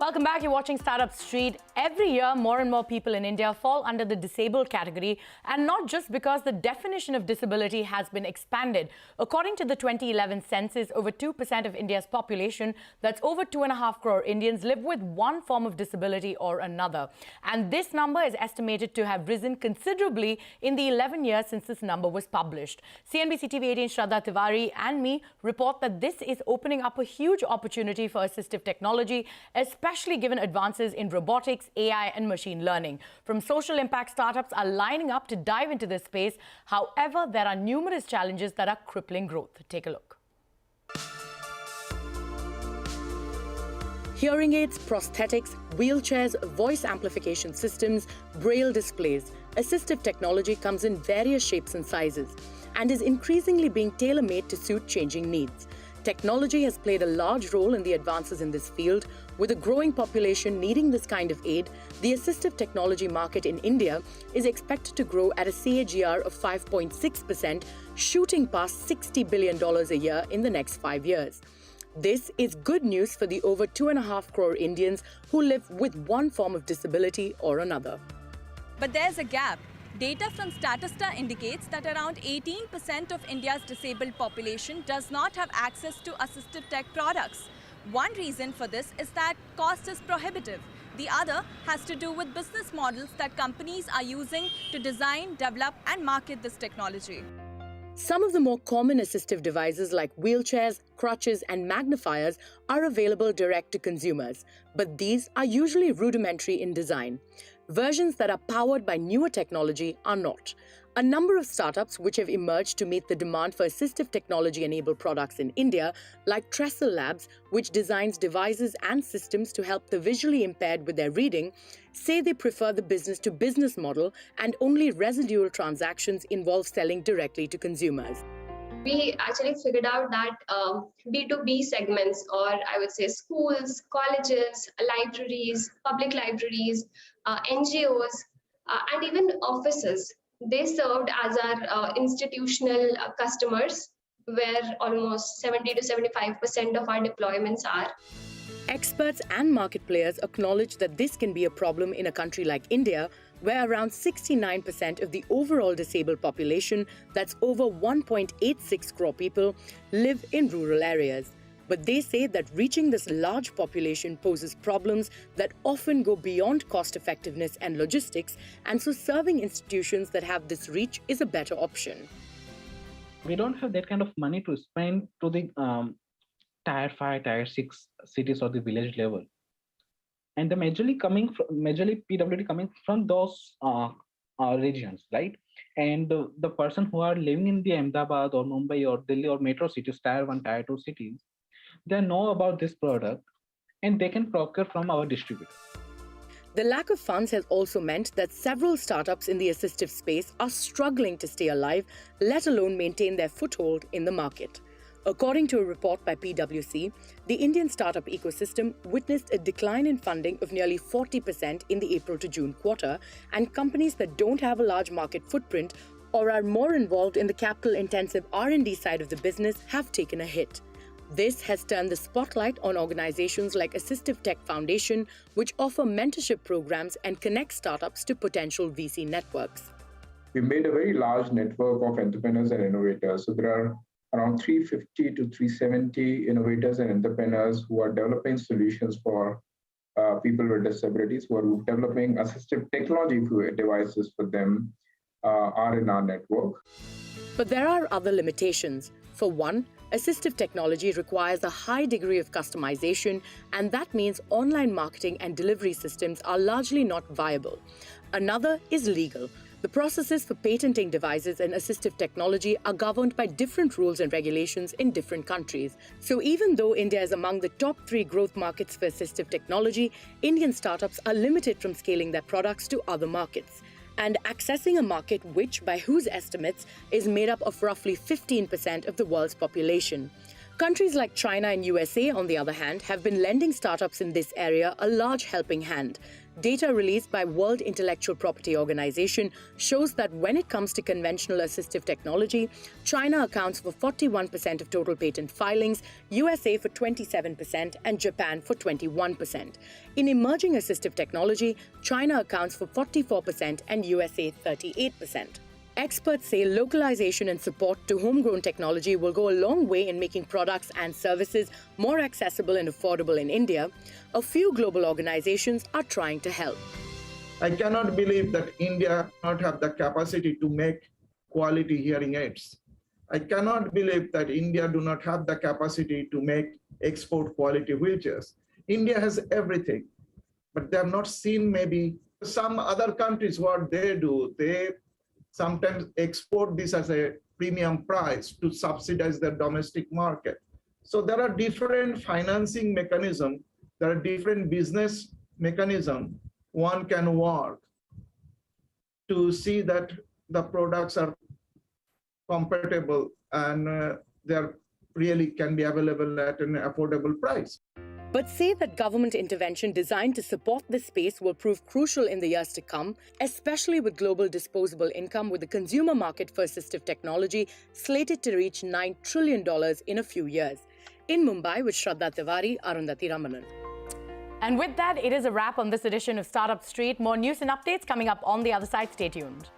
Welcome back. You're watching Startup Street. Every year, more and more people in India fall under the disabled category, and not just because the definition of disability has been expanded. According to the 2011 census, over 2% of India's population, that's over 2.5 crore Indians, live with one form of disability or another. And this number is estimated to have risen considerably in the 11 years since this number was published. CNBC-TV18 Shraddha, Tiwari and me report that this is opening up a huge opportunity for assistive technology, especially given advances in robotics, AI and machine learning. From social impact startups are lining up to dive into this space. However, there are numerous challenges that are crippling growth. Take a look. Hearing aids, prosthetics, wheelchairs, voice amplification systems, braille displays. Assistive technology comes in various shapes and sizes and is increasingly being tailor-made to suit changing needs. Technology has played a large role in the advances in this field. With a growing population needing this kind of aid, the assistive technology market in India is expected to grow at a CAGR of 5.6%, shooting past $60 billion a year in the next 5 years. This is good news for the over 2.5 crore Indians who live with one form of disability or another. But there's a gap. Data from Statista indicates that around 18% of India's disabled population does not have access to assistive tech products. One reason for this is that cost is prohibitive. The other has to do with business models that companies are using to design, develop and market this technology. Some of the more common assistive devices like wheelchairs, crutches and magnifiers are available direct to consumers, but these are usually rudimentary in design. Versions that are powered by newer technology are not. A number of startups which have emerged to meet the demand for assistive technology-enabled products in India, like Trestle Labs, which designs devices and systems to help the visually impaired with their reading, say they prefer the business-to-business model and only residual transactions involve selling directly to consumers. We actually figured out that B2B segments, or I would say schools, colleges, libraries, public libraries, NGOs, and even offices, they served as our institutional customers, where almost 70 to 75% of our deployments are. Experts and market players acknowledge that this can be a problem in a country like India, where around 69% of the overall disabled population, that's over 1.86 crore people, live in rural areas. But they say that reaching this large population poses problems that often go beyond cost effectiveness and logistics, and so serving institutions that have this reach is a better option. We don't have that kind of money to spend to the Tier 5, Tier 6 cities or the village level. And the majorly PWD coming from those regions, right? And the person who are living in the Ahmedabad or Mumbai or Delhi or metro cities, Tier 1, Tier 2 cities, they know about this product and they can procure from our distributor. The lack of funds has also meant that several startups in the assistive space are struggling to stay alive, let alone maintain their foothold in the market. According to a report by PwC, the Indian startup ecosystem witnessed a decline in funding of nearly 40% in the April to June quarter, and companies that don't have a large market footprint or are more involved in the capital-intensive R&D side of the business have taken a hit. This has turned the spotlight on organizations like Assistive Tech Foundation, which offer mentorship programs and connect startups to potential VC networks. We made a very large network of entrepreneurs and innovators. So there are around 350 to 370 innovators and entrepreneurs who are developing solutions for people with disabilities, who are developing assistive technology devices for them, are in our network. But there are other limitations. For one, assistive technology requires a high degree of customization, and that means online marketing and delivery systems are largely not viable. Another is legal. The processes for patenting devices and assistive technology are governed by different rules and regulations in different countries. So even though India is among the top 3 growth markets for assistive technology, Indian startups are limited from scaling their products to other markets and accessing a market which, by whose estimates, is made up of roughly 15% of the world's population. Countries like China and USA, on the other hand, have been lending startups in this area a large helping hand. Data released by World Intellectual Property Organization shows that when it comes to conventional assistive technology, China accounts for 41% of total patent filings, USA for 27%, and Japan for 21%. In emerging assistive technology, China accounts for 44% and USA 38%. Experts say localization and support to homegrown technology will go a long way in making products and services more accessible and affordable in India. A few global organizations are trying to help. I cannot believe that India does not have the capacity to make quality hearing aids. I cannot believe that India do not have the capacity to make export quality wheelchairs. India has everything, but they have not seen maybe some other countries what they do. They sometimes export this as a premium price to subsidize their domestic market. So there are different financing mechanisms, there are different business mechanisms one can work to see that the products are compatible and they really can be available at an affordable price. But say that government intervention designed to support this space will prove crucial in the years to come, especially with global disposable income, with the consumer market for assistive technology slated to reach $9 trillion in a few years. In Mumbai with Shraddha Tiwari, Arundhati Ramanan. And with that, it is a wrap on this edition of Startup Street. More news and updates coming up on the other side. Stay tuned.